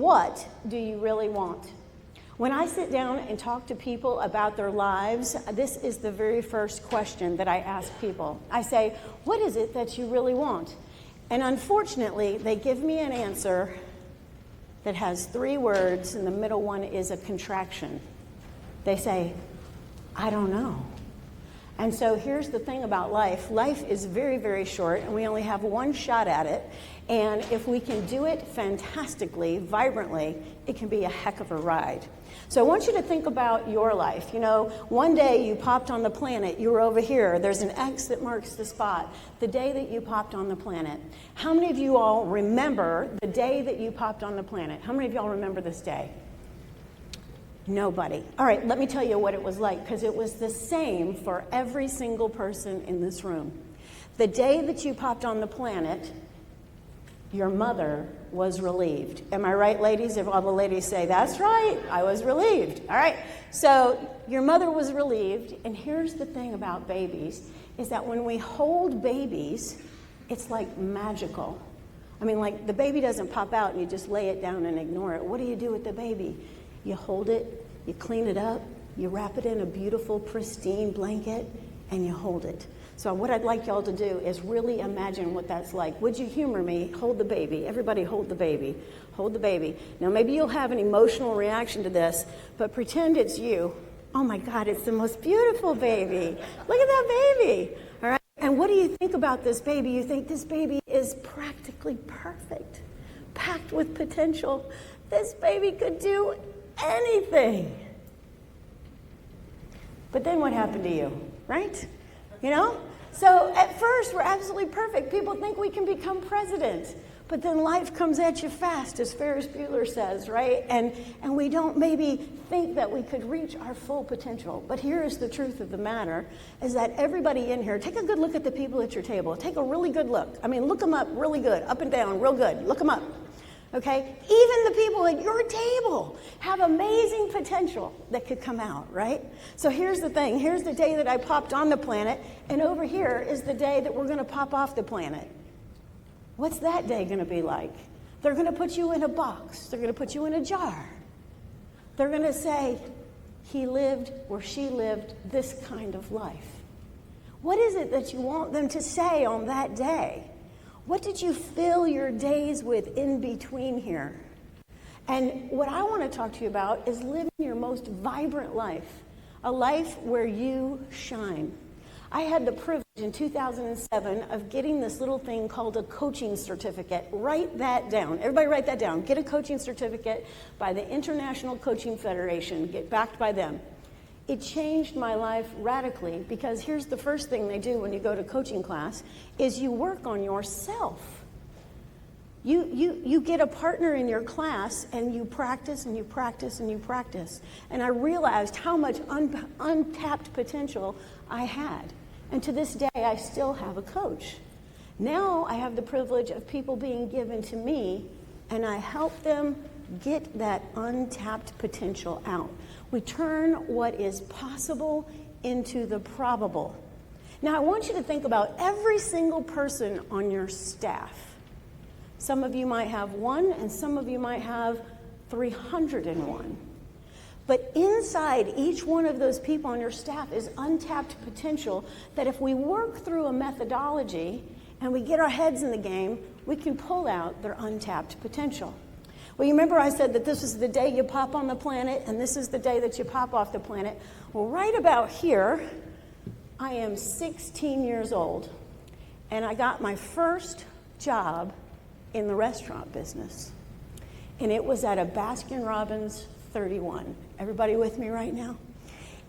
what do you really want? When I sit down and talk to people about their lives, this is the very first question that I ask people. I say, what is it that you really want? And unfortunately, they give me an answer that has 3 words, and the middle one is a contraction. They say, I don't know. And so here's the thing about life. Life is very, very short, and we only have one shot at it. And if we can do it fantastically, vibrantly, it can be a heck of a ride. So I want you to think about your life. You know, one day you popped on the planet, you were over here, there's an X that marks the spot, the day that you popped on the planet. How many of you all remember the day that you popped on the planet? How many of y'all remember this day? Nobody. All right, let me tell you what it was like, because it was the same for every single person in this room. The day that you popped on the planet, your mother was relieved. Am I right, ladies? If all the ladies say, that's right, I was relieved. All right, so your mother was relieved, and here's the thing about babies, is that when we hold babies, it's like magical. I mean, like, the baby doesn't pop out and you just lay it down and ignore it. What do you do with the baby? You hold it, you clean it up, you wrap it in a beautiful, pristine blanket, and you hold it. So what I'd like y'all to do is really imagine what that's like. Would you humor me? Hold the baby. Everybody hold the baby. Hold the baby. Now maybe you'll have an emotional reaction to this, but pretend it's you. Oh my God, it's the most beautiful baby. Look at that baby. All right. And what do you think about this baby? You think this baby is practically perfect, packed with potential. This baby could do anything. But then what happened to you, right? You know? So at first, we're absolutely perfect. People think we can become president. But then life comes at you fast, as Ferris Bueller says, right? And we don't maybe think that we could reach our full potential. But here is the truth of the matter, is that everybody in here, take a good look at the people at your table. Take a really good look. I mean, look them up really good, up and down, real good. Look them up. Okay? Even the people at your table have amazing potential that could come out, right? So here's the thing. Here's the day that I popped on the planet, and over here is the day that we're going to pop off the planet. What's that day going to be like? They're going to put you in a box. They're going to put you in a jar. They're going to say, he lived or she lived this kind of life. What is it that you want them to say on that day? What did you fill your days with in between here? And what I want to talk to you about is living your most vibrant life, a life where you shine. I had the privilege in 2007 of getting this little thing called a coaching certificate. Write that down. Everybody write that down. Get a coaching certificate by the International Coaching Federation. Get backed by them. It changed my life radically, because here's the first thing they do when you go to coaching class is you work on yourself. You get a partner in your class and you practice and you practice and you practice. And I realized how much untapped potential I had. And to this day, I still have a coach. Now I have the privilege of people being given to me, and I help them get that untapped potential out. We turn what is possible into the probable. Now, I want you to think about every single person on your staff. Some of you might have one, and some of you might have 301. But inside each one of those people on your staff is untapped potential that if we work through a methodology and we get our heads in the game, we can pull out their untapped potential. Well, you remember I said that this is the day you pop on the planet, and this is the day that you pop off the planet. Well, right about here, I am 16 years old, and I got my first job in the restaurant business. And it was at a Baskin-Robbins 31. Everybody with me right now?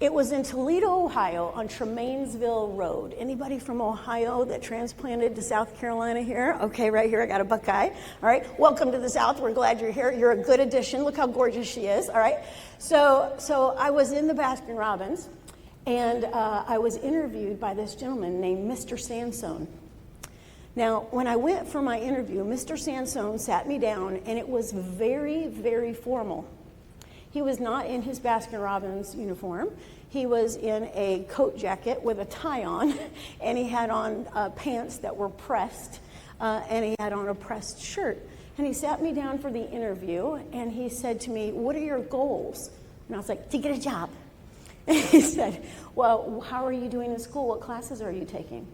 It was in Toledo, Ohio, on Tremainsville Road. Anybody from Ohio that transplanted to South Carolina here? Okay, right here, I got a Buckeye. All right, welcome to the South. We're glad you're here. You're a good addition. Look how gorgeous she is, all right? So I was in the Baskin-Robbins, and I was interviewed by this gentleman named Mr. Sansone. Now, when I went for my interview, Mr. Sansone sat me down, and it was very, very formal. He was not in his Baskin-Robbins uniform. He was in a coat jacket with a tie on, and he had on pants that were pressed, and he had on a pressed shirt. And he sat me down for the interview, and he said to me, "What are your goals?" And I was like, "To get a job." And he said, "Well, how are you doing in school? What classes are you taking?"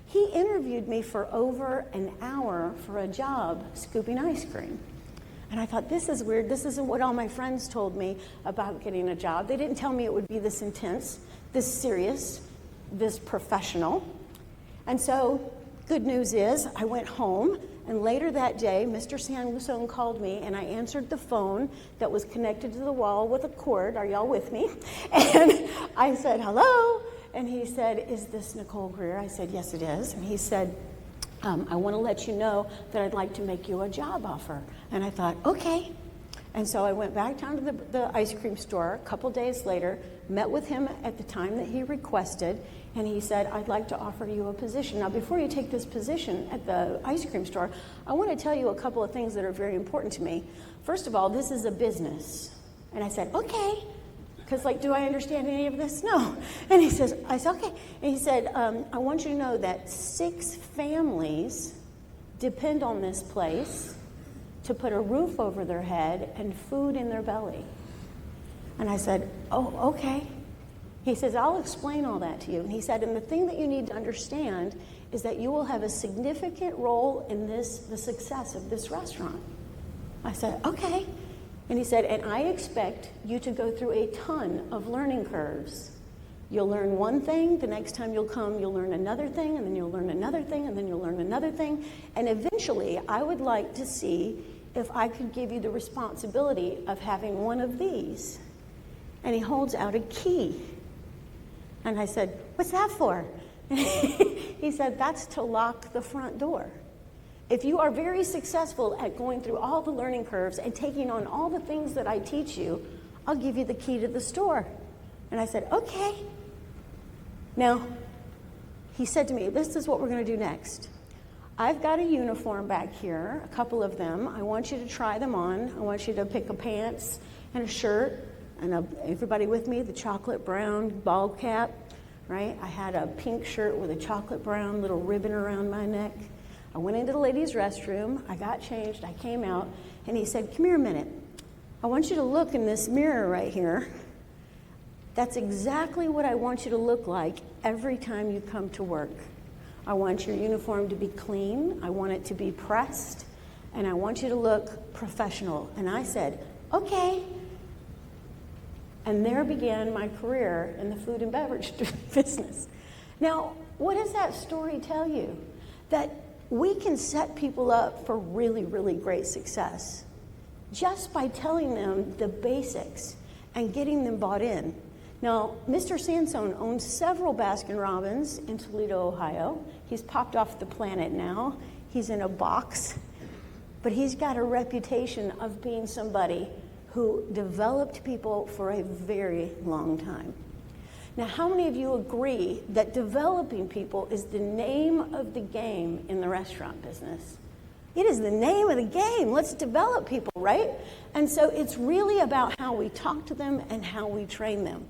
He interviewed me for over an hour for a job scooping ice cream. And I thought, this is weird. This isn't what all my friends told me about getting a job. They didn't tell me it would be this intense, this serious, this professional. And so, good news is, I went home, and later that day, Mr. Sansone called me, and I answered the phone that was connected to the wall with a cord. Are y'all with me? And I said, "Hello?" And he said, "Is this Nicole Greer?" I said, "Yes, it is." And he said, "I want to let you know that I'd like to make you a job offer." And I thought, okay. And so I went back down to the ice cream store a couple days later, met with him at the time that he requested, and he said, "I'd like to offer you a position. Now, before you take this position at the ice cream store, I want to tell you a couple of things that are very important to me. First of all, this is a business." And I said, "Okay." Because, do I understand any of this? No. And he says, I said, "Okay." And he said, "I want you to know that 6 families depend on this place to put a roof over their head and food in their belly." And I said, "Oh, okay." He says, "I'll explain all that to you." And he said, "And the thing that you need to understand is that you will have a significant role in the success of this restaurant." I said, "Okay." And he said, "And I expect you to go through a ton of learning curves. You'll learn one thing, the next time you'll come, you'll learn another thing, and then you'll learn another thing, and then you'll learn another thing. And eventually, I would like to see if I could give you the responsibility of having one of these." And he holds out a key. And I said, "What's that for?" He said, "That's to lock the front door. If you are very successful at going through all the learning curves and taking on all the things that I teach you, I'll give you the key to the store." And I said, "Okay." Now, he said to me, "This is what we're going to do next. I've got a uniform back here, a couple of them. I want you to try them on. I want you to pick a pants and a shirt." And everybody with me, the chocolate brown ball cap, right? I had a pink shirt with a chocolate brown little ribbon around my neck. I went into the ladies' restroom, I got changed, I came out, and he said, "Come here a minute. I want you to look in this mirror right here. That's exactly what I want you to look like every time you come to work. I want your uniform to be clean, I want it to be pressed, and I want you to look professional." And I said, "Okay." And there began my career in the food and beverage business. Now, what does that story tell you? That we can set people up for really, really great success just by telling them the basics and getting them bought in. Now, Mr. Sansone owns several Baskin-Robbins in Toledo, Ohio. He's popped off the planet now. He's in a box. But he's got a reputation of being somebody who developed people for a very long time. Now, how many of you agree that developing people is the name of the game in the restaurant business? It is the name of the game. Let's develop people, right? And so it's really about how we talk to them and how we train them.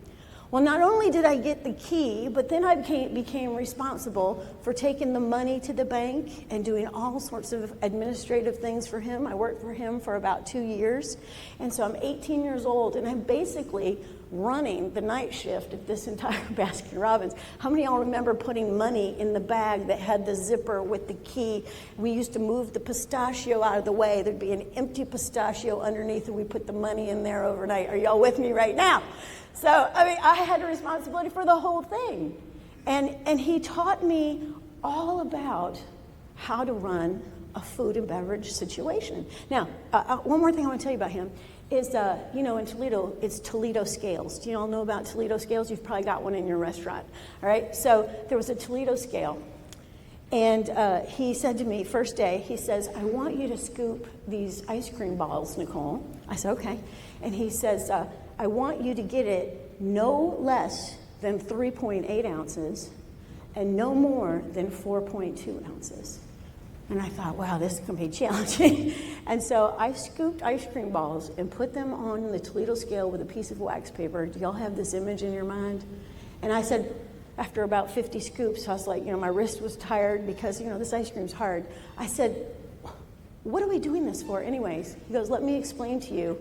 Well, not only did I get the key, but then I became responsible for taking the money to the bank and doing all sorts of administrative things for him. I worked for him for about 2 years. And so I'm 18 years old, and I'm basically running the night shift of this entire Baskin-Robbins. How many of y'all remember putting money in the bag that had the zipper with the key? We used to move the pistachio out of the way. There'd be an empty pistachio underneath, and we put the money in there overnight. Are y'all with me right now? So, I had a responsibility for the whole thing. And he taught me all about how to run a food and beverage situation. Now, one more thing I want to tell you about him is, in Toledo, it's Toledo scales. Do you all know about Toledo scales? You've probably got one in your restaurant. All right, so there was a Toledo scale. And he said to me, first day, he says, "I want you to scoop these ice cream balls, Nicole." I said, "Okay." And he says, "I want you to get it no less than 3.8 ounces and no more than 4.2 ounces. And I thought, wow, this is going to be challenging. And so I scooped ice cream balls and put them on the Toledo scale with a piece of wax paper. Do y'all have this image in your mind? And I said, after about 50 scoops, I was like, my wrist was tired because, this ice cream's hard. I said, what are we doing this for anyways? He goes, let me explain to you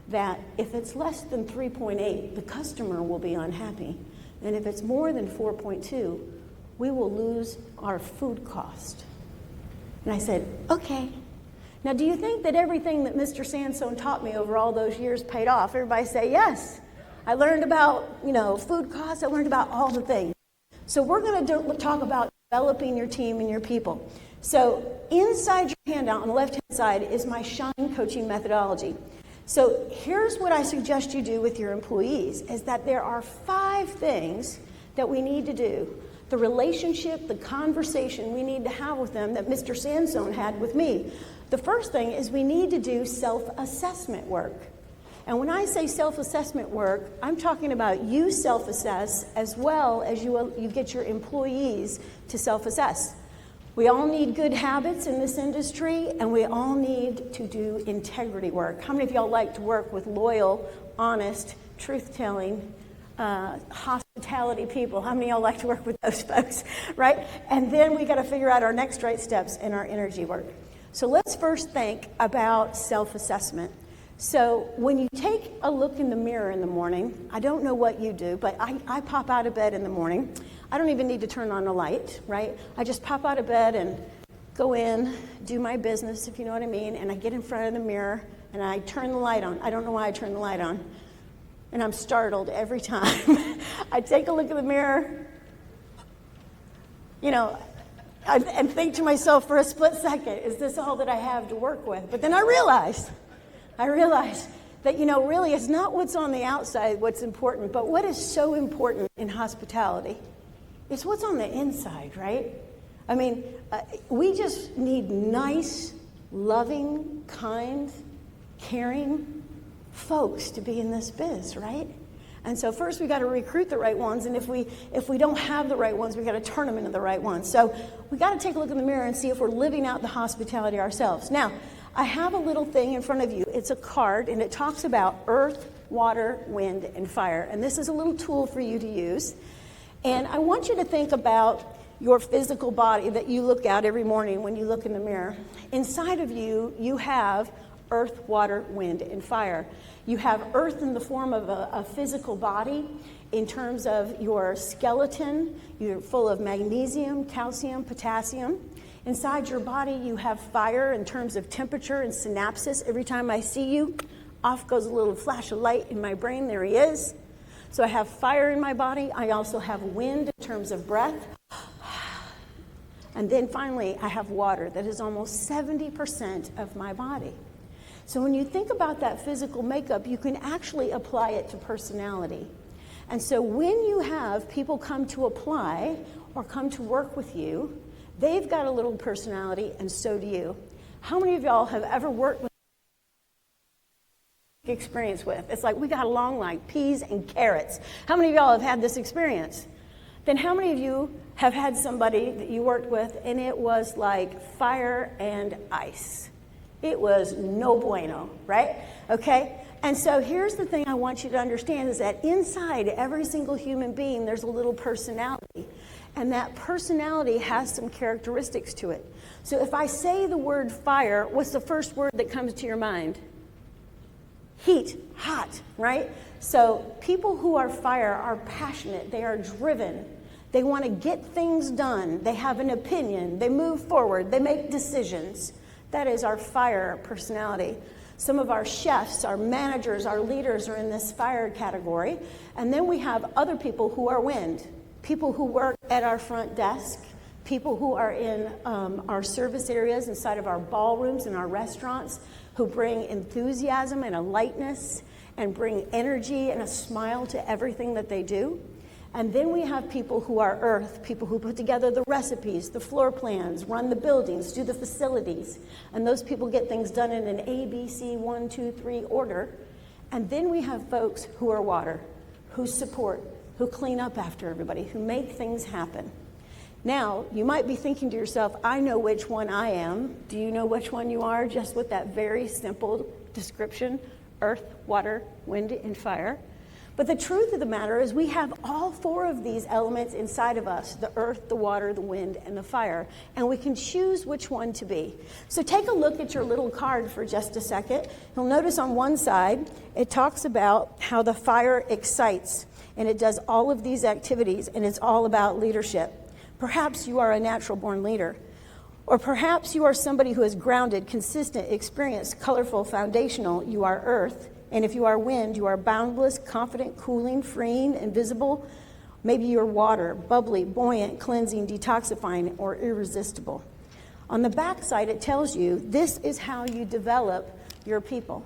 that if it's less than 3.8, the customer will be unhappy. And if it's more than 4.2, we will lose our food cost. And I said, okay. Now, do you think that everything that Mr. Sansone taught me over all those years paid off? Everybody say yes. I learned about, food costs. I learned about all the things. So we're going to talk about developing your team and your people. So inside your handout on the left-hand side is my SHINE coaching methodology. So here's what I suggest you do with your employees, is that there are 5 things that we need to do. The relationship, the conversation we need to have with them that Mr. Sansone had with me. The first thing is we need to do self-assessment work. And when I say self-assessment work, I'm talking about you self-assess as well as you get your employees to self-assess. We all need good habits in this industry, and we all need to do integrity work. How many of y'all like to work with loyal, honest, truth-telling, hospitality people? How many of y'all like to work with those folks, right? And then we got to figure out our next right steps in our energy work. So let's first think about self-assessment. So when you take a look in the mirror in the morning, I don't know what you do, but I pop out of bed in the morning. I don't even need to turn on the light, right? I just pop out of bed and go in, do my business, if you know what I mean, and I get in front of the mirror and I turn the light on. I don't know why I turn the light on. And I'm startled every time. I take a look in the mirror, and think to myself for a split second, is this all that I have to work with? But then I realized that, really it's not what's on the outside what's important, but what is so important in hospitality is what's on the inside, right? I mean, we just need nice, loving, kind, caring folks to be in this biz, right? And so first we got to recruit the right ones, and if we don't have the right ones, we got to turn them into the right ones. So we got to take a look in the mirror and see if we're living out the hospitality ourselves. Now, I have a little thing in front of you. It's a card, and it talks about earth, water, wind, and fire. And this is a little tool for you to use. And I want you to think about your physical body that you look at every morning when you look in the mirror. Inside of you, you have earth, water, wind, and fire. You have earth in the form of a physical body. In terms of your skeleton, you're full of magnesium, calcium, potassium. Inside your body, you have fire in terms of temperature and synapses. Every time I see you, off goes a little flash of light in my brain. There he is. So I have fire in my body. I also have wind in terms of breath. And then finally, I have water that is almost 70% of my body. So when you think about that physical makeup, you can actually apply it to personality. And so when you have people come to apply or come to work with you, they've got a little personality, and so do you. How many of y'all have ever worked with experience with? It's like we got along like peas and carrots. How many of y'all have had this experience? Then how many of you have had somebody that you worked with and it was like fire and ice? It was no bueno, right? Okay? And so here's the thing I want you to understand is that inside every single human being, there's a little personality. And that personality has some characteristics to it. So if I say the word fire, what's the first word that comes to your mind? Heat, hot, right? So people who are fire are passionate. They are driven. They want to get things done. They have an opinion. They move forward. They make decisions. That is our fire personality. Some of our chefs, our managers, our leaders are in this fire category. And then we have other people who are wind. People who work at our front desk, people who are in our service areas inside of our ballrooms and our restaurants, who bring enthusiasm and a lightness and bring energy and a smile to everything that they do. And then we have people who are earth, people who put together the recipes, the floor plans, run the buildings, do the facilities. And those people get things done in an A, B, C, 1, 2, 3 order. And then we have folks who are water, who support, who clean up after everybody, who make things happen. Now, you might be thinking to yourself, I know which one I am. Do you know which one you are? Just with that very simple description, earth, water, wind, and fire. But the truth of the matter is we have all four of these elements inside of us: the earth, the water, the wind, and the fire. And we can choose which one to be. So take a look at your little card for just a second. You'll notice on one side, it talks about how the fire excites. And it does all of these activities, and it's all about leadership. Perhaps you are a natural-born leader. Or perhaps you are somebody who is grounded, consistent, experienced, colorful, foundational. You are earth. And if you are wind, you are boundless, confident, cooling, freeing, invisible. Maybe you're water, bubbly, buoyant, cleansing, detoxifying, or irresistible. On the back side, it tells you this is how you develop your people.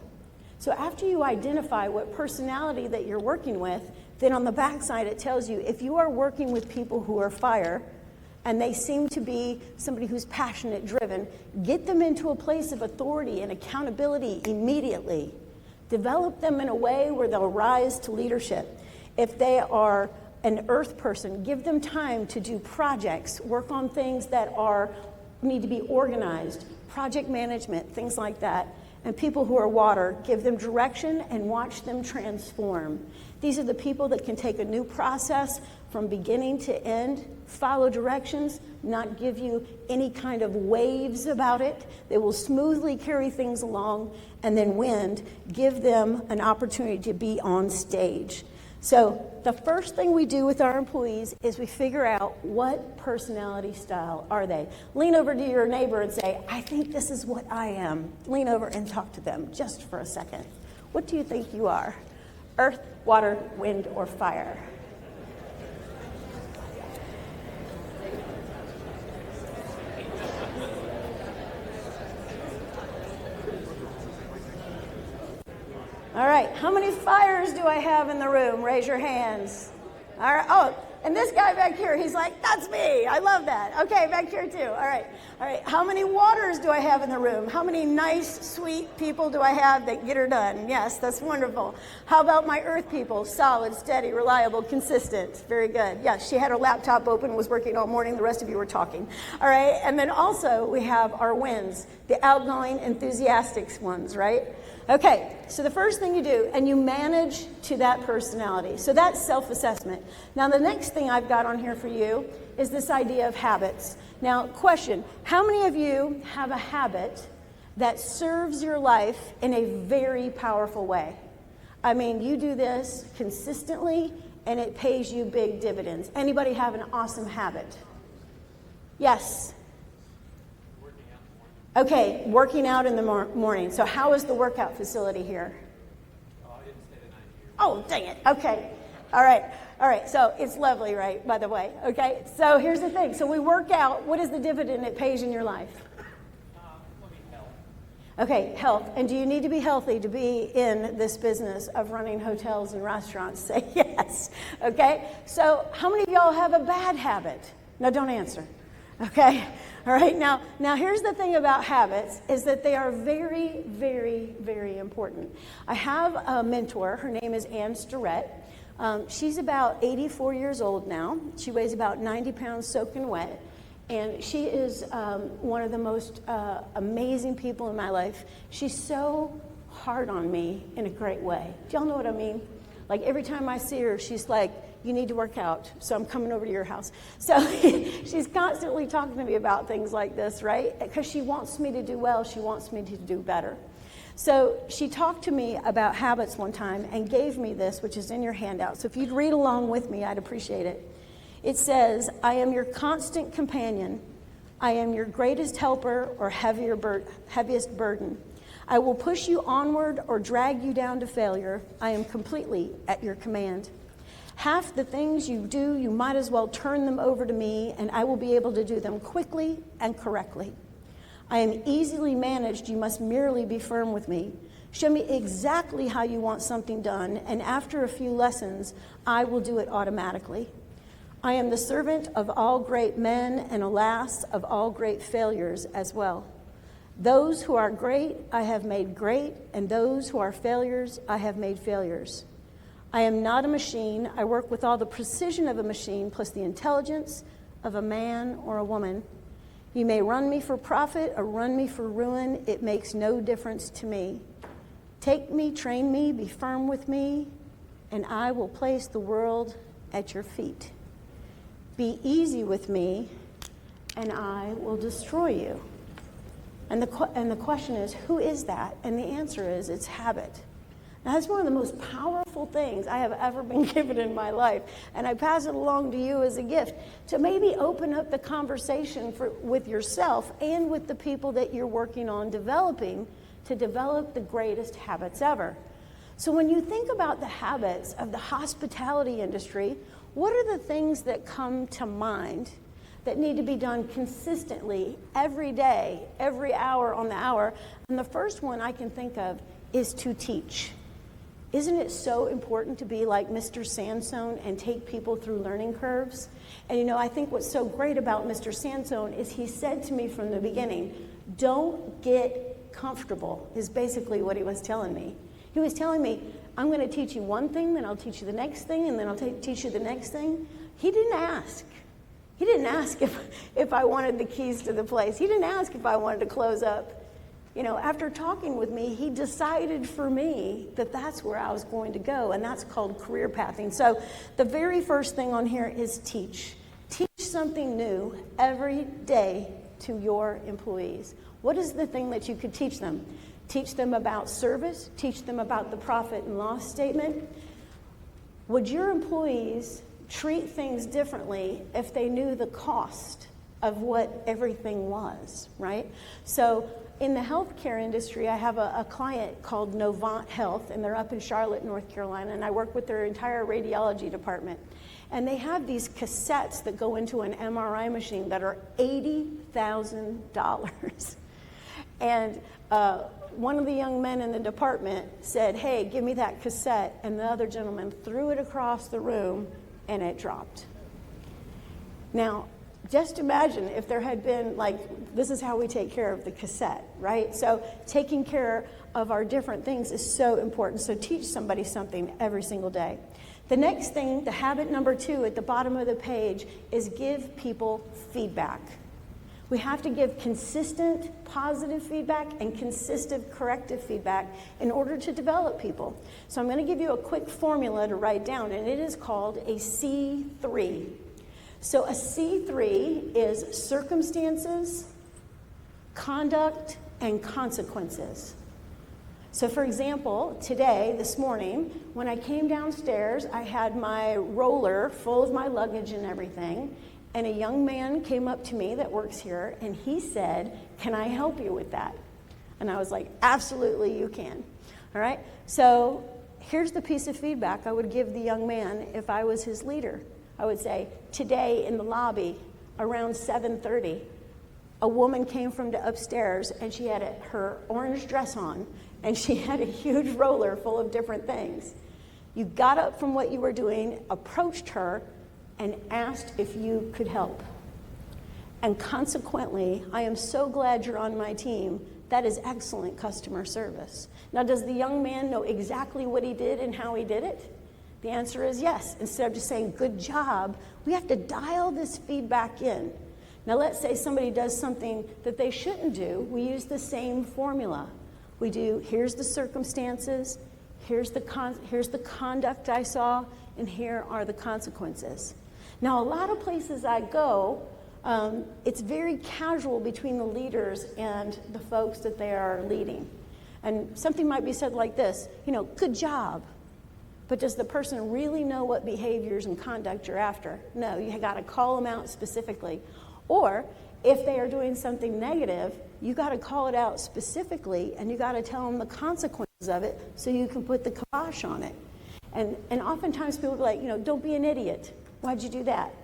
So after you identify what personality that you're working with, then on the back side, it tells you if you are working with people who are fire, and they seem to be somebody who's passionate, driven, get them into a place of authority and accountability immediately. Develop them in a way where they'll rise to leadership. If they are an earth person, give them time to do projects, work on things that need to be organized, project management, things like that. And people who are water, give them direction and watch them transform. These are the people that can take a new process from beginning to end, follow directions, not give you any kind of waves about it. They will smoothly carry things along. And then wind, give them an opportunity to be on stage. So the first thing we do with our employees is we figure out what personality style are they. Lean over to your neighbor and say, I think this is what I am. Lean over and talk to them just for a second. What do you think you are? Earth, water, wind, or fire? All right, how many fires do I have in the room? Raise your hands. All right. Oh, and this guy back here, he's like, that's me. I love that. Okay, back here too. All right. How many waters do I have in the room? How many nice, sweet people do I have that get her done? Yes, that's wonderful. How about my earth people? Solid, steady, reliable, consistent. Very good. Yes, she had her laptop open, was working all morning. The rest of you were talking. All right. And then also we have our winds, the outgoing, enthusiastic ones, right? Okay, so the first thing you do, and you manage to that personality. So that's self-assessment. Now the next thing I've got on here for you is this idea of habits. Now, question, how many of you have a habit that serves your life in a very powerful way? I mean, you do this consistently, and it pays you big dividends. Anybody have an awesome habit? Yes? Okay, working out in the morning. So how is the workout facility here? I didn't stay the night here. Oh, dang it. Okay. All right. So it's lovely, right, by the way. Okay, so here's the thing. So we work out. What is the dividend it pays in your life? Health. Okay, health. And do you need to be healthy to be in this business of running hotels and restaurants? Say yes. Okay, so how many of y'all have a bad habit? No, don't answer. Okay, all right, now here's the thing about habits is that they are very, very, very important. I have a mentor, her name is Ann Starrett. She's about 84 years old now. She weighs about 90 pounds soaking wet, and she is one of the most amazing people in my life. She's so hard on me in a great way. Do y'all know what I mean? Like every time I see her, she's like, you need to work out, so I'm coming over to your house. So she's constantly talking to me about things like this, right? Because she wants me to do well. She wants me to do better. So she talked to me about habits one time and gave me this, which is in your handout. So if you'd read along with me, I'd appreciate it. It says, I am your constant companion. I am your greatest helper or heaviest burden. I will push you onward or drag you down to failure. I am completely at your command. Half the things you do, you might as well turn them over to me, and I will be able to do them quickly and correctly. I am easily managed. You must merely be firm with me. Show me exactly how you want something done, and after a few lessons, I will do it automatically. I am the servant of all great men, and alas, of all great failures as well. Those who are great, I have made great, and those who are failures, I have made failures. I am not a machine. I work with all the precision of a machine plus the intelligence of a man or a woman. You may run me for profit or run me for ruin. It makes no difference to me. Take me, train me, be firm with me. and I will place the world at your feet. Be easy with me, and I will destroy you. And the question is, who is that? And the answer is, it's habit. Now, that's one of the most powerful things I have ever been given in my life. And I pass it along to you as a gift to maybe open up the conversation with yourself and with the people that you're working on developing to develop the greatest habits ever. So when you think about the habits of the hospitality industry, what are the things that come to mind that need to be done consistently every day, every hour on the hour? And the first one I can think of is to teach. Isn't it so important to be like Mr. Sansone and take people through learning curves? And I think what's so great about Mr. Sansone is he said to me from the beginning, don't get comfortable, is basically what he was telling me. He was telling me, I'm going to teach you one thing, then I'll teach you the next thing, and then I'll teach you the next thing. He didn't ask. He didn't ask if I wanted the keys to the place. He didn't ask if I wanted to close up. After talking with me, he decided for me that that's where I was going to go, and that's called career pathing. So the very first thing on here is teach. Teach something new every day to your employees. What is the thing that you could teach them? Teach them about service. Teach them about the profit and loss statement. Would your employees treat things differently if they knew the cost of what everything was, right? So in the healthcare industry, I have a client called Novant Health, and they're up in Charlotte, North Carolina, and I work with their entire radiology department. And they have these cassettes that go into an MRI machine that are $80,000. And one of the young men in the department said, hey, give me that cassette, and the other gentleman threw it across the room, and it dropped. Now, just imagine if there had been, this is how we take care of the cassette, right? So taking care of our different things is so important. So teach somebody something every single day. The next thing, the habit number 2 at the bottom of the page, is give people feedback. We have to give consistent positive feedback and consistent corrective feedback in order to develop people. So I'm going to give you a quick formula to write down, and it is called a C3. So a C3 is circumstances, conduct, and consequences. So for example, this morning, when I came downstairs, I had my roller full of my luggage and everything, and a young man came up to me that works here, and he said, can I help you with that? And I was like, absolutely, you can. All right? So here's the piece of feedback I would give the young man if I was his leader. I would say, today in the lobby, around 7:30, a woman came from upstairs, and she had her orange dress on, and she had a huge roller full of different things. You got up from what you were doing, approached her, and asked if you could help. And consequently, I am so glad you're on my team. That is excellent customer service. Now, does the young man know exactly what he did and how he did it? The answer is yes. Instead of just saying, good job, we have to dial this feedback in. Now, let's say somebody does something that they shouldn't do. We use the same formula. We do, here's the circumstances, here's the conduct I saw, and here are the consequences. Now, a lot of places I go, it's very casual between the leaders and the folks that they are leading. And something might be said like this, good job. But does the person really know what behaviors and conduct you're after? No, you got to call them out specifically. Or if they are doing something negative, you got to call it out specifically, and you got to tell them the consequences of it so you can put the kibosh on it. And oftentimes people are like, don't be an idiot. Why'd you do that?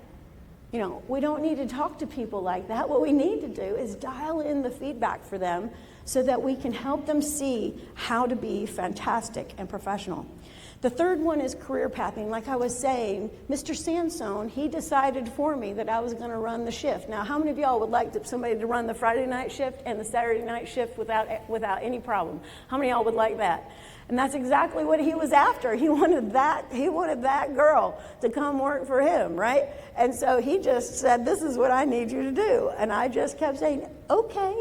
We don't need to talk to people like that. What we need to do is dial in the feedback for them so that we can help them see how to be fantastic and professional. The third one is career pathing. Like I was saying, Mr. Sansone, he decided for me that I was going to run the shift. Now, how many of y'all would like somebody to run the Friday night shift and the Saturday night shift without any problem? How many of y'all would like that? And that's exactly what he was after. He wanted that girl to come work for him, right? And so he just said, this is what I need you to do. And I just kept saying, okay.